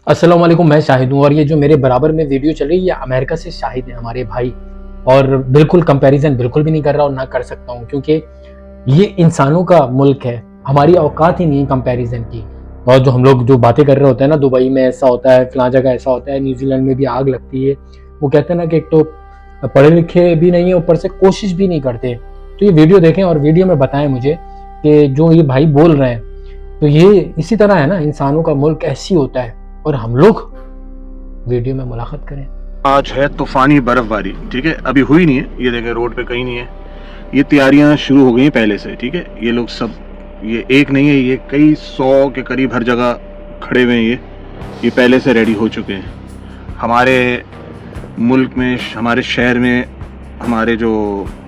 अस्सलाम वालेकुम, मैं शाहिद हूँ और ये जो मेरे बराबर में वीडियो चल रही है ये अमेरिका से शाहिद है, हमारे भाई। और बिल्कुल कंपैरिजन बिल्कुल भी नहीं कर रहा और ना कर सकता हूँ, क्योंकि ये इंसानों का मुल्क है, हमारी औकात ही नहीं है कंपैरिजन की। और जो हम लोग जो बातें कर रहे होते हैं ना, दुबई में ऐसा होता है, फलां जगह ऐसा होता है, न्यूजीलैंड में भी आग लगती है, वो कहते हैं ना कि एक तो पढ़े लिखे भी नहीं है, ऊपर से कोशिश भी नहीं करते। तो ये वीडियो देखें और वीडियो में बताएं मुझे कि जो ये भाई बोल रहे हैं तो ये इसी तरह है ना, इंसानों का मुल्क ऐसी होता है। और हम लोग वीडियो में मुलाकात करें। आज है तूफानी बर्फबारी, ठीक है। अभी हुई नहीं है, ये देखें रोड पे कहीं नहीं है। ये तैयारियां शुरू हो गई हैं पहले से, ठीक है। ये लोग सब, ये एक नहीं है, ये कई 100 के करीब हर जगह खड़े हुए हैं। ये पहले से रेडी हो चुके हैं। हमारे मुल्क में, हमारे शहर में, हमारे जो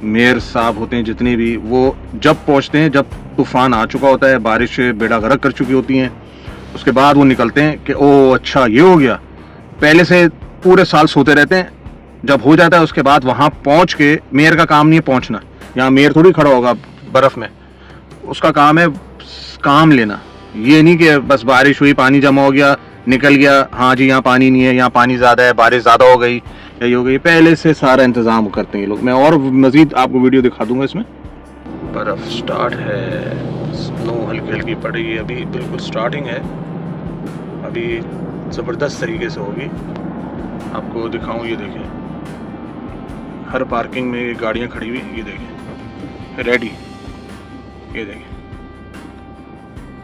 मेयर साहब होते हैं जितने भी, वो जब पहुंचते हैं, जब तूफान आ चुका होता है, बारिश बेड़ा गर्क कर चुकी होती हैं, उसके बाद वो निकलते हैं कि ओ अच्छा ये हो गया। पहले से पूरे साल सोते रहते हैं, जब हो जाता है उसके बाद वहाँ पहुँच के, मेयर का काम नहीं है पहुँचना, यहाँ मेयर थोड़ी खड़ा होगा बर्फ़ में, उसका काम है काम लेना। ये नहीं कि बस बारिश हुई, पानी जमा हो गया, निकल गया, हाँ जी यहाँ पानी नहीं है, यहाँ पानी ज़्यादा है, बारिश ज़्यादा हो गई या ये हो गई। पहले से सारा इंतज़ाम करते हैं ये लोग। मैं और मज़ीद आपको वीडियो दिखा दूंगा इसमें। बर्फ़ स्टार्ट है, स्नो हल्की हल्की पड़ रही है, अभी बिल्कुल स्टार्टिंग है, अभी ज़बरदस्त तरीके से होगी। आपको दिखाऊं, ये देखें, हर पार्किंग में गाड़ियां खड़ी हुई, ये देखें रेडी, ये देखें,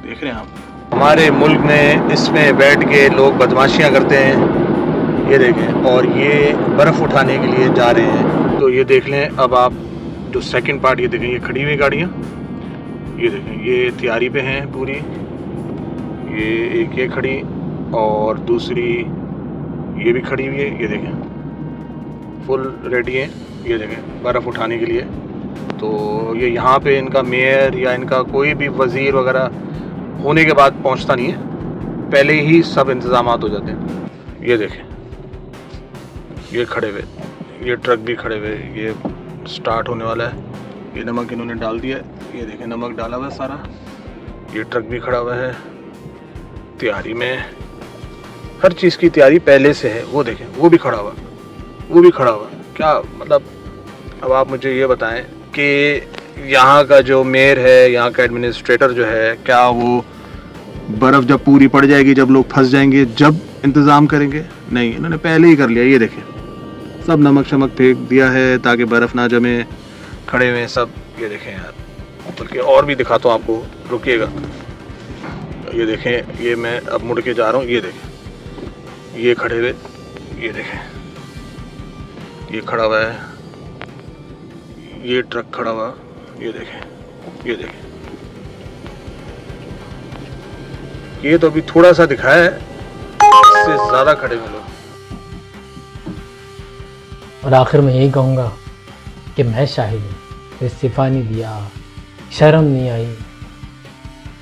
देख रहे हैं आप। हमारे मुल्क में इसमें बैठ के लोग बदमाशियां करते हैं, ये देखें, और ये बर्फ़ उठाने के लिए जा रहे हैं। तो ये देख लें, अब आप जो सेकंड पार्ट, ये देखें, ये खड़ी हुई गाड़ियाँ, ये देखें, ये तैयारी पे हैं पूरी। ये एक ये खड़ी और दूसरी ये भी खड़ी हुई है, ये देखें फुल रेडी है, ये देखें बर्फ़ उठाने के लिए। तो ये यहाँ पे इनका मेयर या इनका कोई भी वज़ीर वगैरह होने के बाद पहुँचता नहीं है, पहले ही सब इंतज़ामात हो जाते हैं। ये देखें, ये खड़े हुए, ये ट्रक भी खड़े हुए, ये स्टार्ट होने वाला है। ये नमक इन्होंने डाल दिया है, ये देखें नमक डाला हुआ है सारा। ये ट्रक भी खड़ा हुआ है तैयारी में, हर चीज़ की तैयारी पहले से है। वो देखें, वो भी खड़ा हुआ, वो भी खड़ा हुआ। क्या मतलब, अब आप मुझे ये बताएं कि यहाँ का जो मेयर है, यहाँ का एडमिनिस्ट्रेटर जो है, क्या वो बर्फ़ जब पूरी पड़ जाएगी, जब लोग फंस जाएंगे, जब इंतज़ाम करेंगे? नहीं, इन्होंने पहले ही कर लिया। ये देखें, सब नमक शमक फेंक दिया है ताकि बर्फ़ ना जमे, खड़े हुए हैं सब। ये देखें यार, बल्कि और भी दिखाता हूँ आपको, रुकिएगा। ये देखें, ये मैं अब मुड़ के जा रहा हूँ, ये देखें, ये खड़े हुए, ये देखें, ये खड़ा हुआ है, ये ट्रक खड़ा हुआ, ये देखें, ये देखें। ये तो अभी थोड़ा सा दिखाया है, इससे ज़्यादा खड़े हुए लोग। और आखिर में यही कहूँगा कि मैं शाहिद हूँ, इस्तीफ़ा नहीं दिया, शर्म नहीं आई,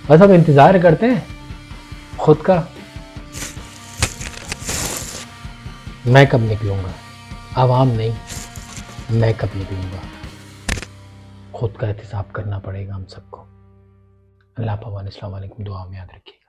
बस अब इंतज़ार करते हैं खुद का, मैं कब निकलूँगा। आवाम नहीं, मैं कब निकलूँगा। खुद का एहतिसाब करना पड़ेगा हम सबको। अल्लाह पाक, अस्सलाम वालेकुम, दुआ में याद रखिए।